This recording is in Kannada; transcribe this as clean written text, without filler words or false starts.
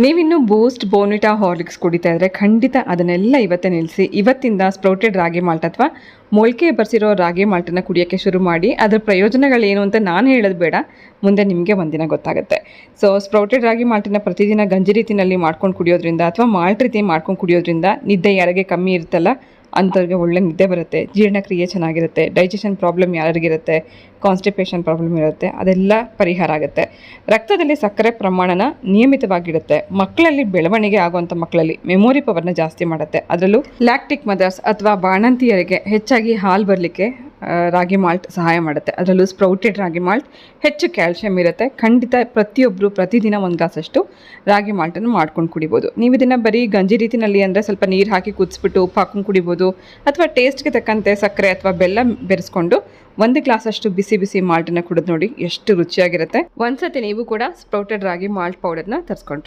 ನೀವಿನ್ನು ಬೂಸ್ಟ್, ಬೋರ್ನ್ವಿಟಾ, ಹಾರ್ಲಿಕ್ಸ್ ಕುಡಿತಾ ಇದ್ರೆ ಖಂಡಿತ ಅದನ್ನೆಲ್ಲ ಇವತ್ತೇ ನಿಲ್ಲಿಸಿ ಇವತ್ತಿಂದ ಸ್ಪ್ರೌಟೆಡ್ ರಾಗಿ ಮಾಲ್ಟ್ ಅಥವಾ ಮೊಳಕೆ ಬರಿಸಿರೋ ರಾಗಿ ಮಾಲ್ಟನ್ನು ಕುಡಿಯೋಕ್ಕೆ ಶುರು ಮಾಡಿ. ಅದರ ಪ್ರಯೋಜನಗಳೇನು ಅಂತ ನಾನು ಹೇಳೋದು ಬೇಡ, ಮುಂದೆ ನಿಮಗೆ ಒಂದಿನ ಗೊತ್ತಾಗುತ್ತೆ. ಸೊ ಸ್ಪ್ರೌಟೆಡ್ ರಾಗಿ ಮಾಲ್ಟನ್ನು ಪ್ರತಿದಿನ ಗಂಜಿ ರೀತಿಯಲ್ಲಿ ಮಾಡ್ಕೊಂಡು ಕುಡಿಯೋದ್ರಿಂದ ಅಥವಾ ಮಾಲ್ಟ್ ರೀತಿ ಮಾಡ್ಕೊಂಡು ಕುಡಿಯೋದ್ರಿಂದ ನಿದ್ದೆ ಯಾರಿಗೆ ಕಮ್ಮಿ ಇರುತ್ತಲ್ಲ ಅಂಥವ್ರಿಗೆ ಒಳ್ಳೆ ನಿದ್ದೆ ಬರುತ್ತೆ, ಜೀರ್ಣಕ್ರಿಯೆ ಚೆನ್ನಾಗಿರುತ್ತೆ, ಡೈಜೆಷನ್ ಪ್ರಾಬ್ಲಮ್ ಯಾರಿಗಿರುತ್ತೆ, ಕಾನ್ಸ್ಟಿಪೇಷನ್ ಪ್ರಾಬ್ಲಮ್ ಇರುತ್ತೆ, ಅದೆಲ್ಲ ಪರಿಹಾರ ಆಗುತ್ತೆ. ರಕ್ತದಲ್ಲಿ ಸಕ್ಕರೆ ಪ್ರಮಾಣನ ನಿಯಮಿತವಾಗಿಡುತ್ತೆ. ಮಕ್ಕಳಲ್ಲಿ ಬೆಳವಣಿಗೆ ಆಗುವಂಥ ಮಕ್ಕಳಲ್ಲಿ ಮೆಮೊರಿ ಪವರ್ನ ಜಾಸ್ತಿ ಮಾಡುತ್ತೆ. ಅದರಲ್ಲೂ ಲ್ಯಾಕ್ಟಿಕ್ ಮದರ್ಸ್ ಅಥವಾ ಬಾಣಂತಿಯರಿಗೆ ಹೆಚ್ಚಾಗಿ ಹಾಲು ಬರಲಿಕ್ಕೆ ರಾಗಿ ಮಾಲ್ಟ್ ಸಹಾಯ ಮಾಡುತ್ತೆ. ಅದರಲ್ಲೂ ಸ್ಪ್ರೌಟೆಡ್ ರಾಗಿ ಮಾಲ್ಟ್ ಹೆಚ್ಚು ಕ್ಯಾಲ್ಶಿಯಂ ಇರುತ್ತೆ. ಖಂಡಿತ ಪ್ರತಿಯೊಬ್ಬರು ಪ್ರತಿದಿನ ಒಂದು ಗ್ಲಾಸಷ್ಟು ರಾಗಿ ಮಾಲ್ಟನ್ನು ಮಾಡ್ಕೊಂಡು ಕುಡಿಬೋದು. ನೀವು ಇದನ್ನು ಬರೀ ಗಂಜಿ ರೀತಿಯಲ್ಲಿ ಅಂದರೆ ಸ್ವಲ್ಪ ನೀರು ಹಾಕಿ ಕುದಿಸ್ಬಿಟ್ಟು ಉಪ್ಪು ಹಾಕೊಂಡು ಕುಡಿಬೋದು, ಅಥವಾ ಟೇಸ್ಟ್ಗೆ ತಕ್ಕಂತೆ ಸಕ್ಕರೆ ಅಥವಾ ಬೆಲ್ಲ ಬೆರೆಸ್ಕೊಂಡು 1 ಗ್ಲಾಸಷ್ಟು ಬಿಸಿ ಬಿಸಿ ಮಾಲ್ಟನ್ನು ಕುಡಿದು ನೋಡಿ, ಎಷ್ಟು ರುಚಿಯಾಗಿರುತ್ತೆ. ಒಂದ್ಸತಿ ನೀವು ಕೂಡ ಸ್ಪ್ರೌಟೆಡ್ ರಾಗಿ ಮಾಲ್ಟ್ ಪೌಡರ್ನ ತರಿಸ್ಕೊಂಡ್ರಿ.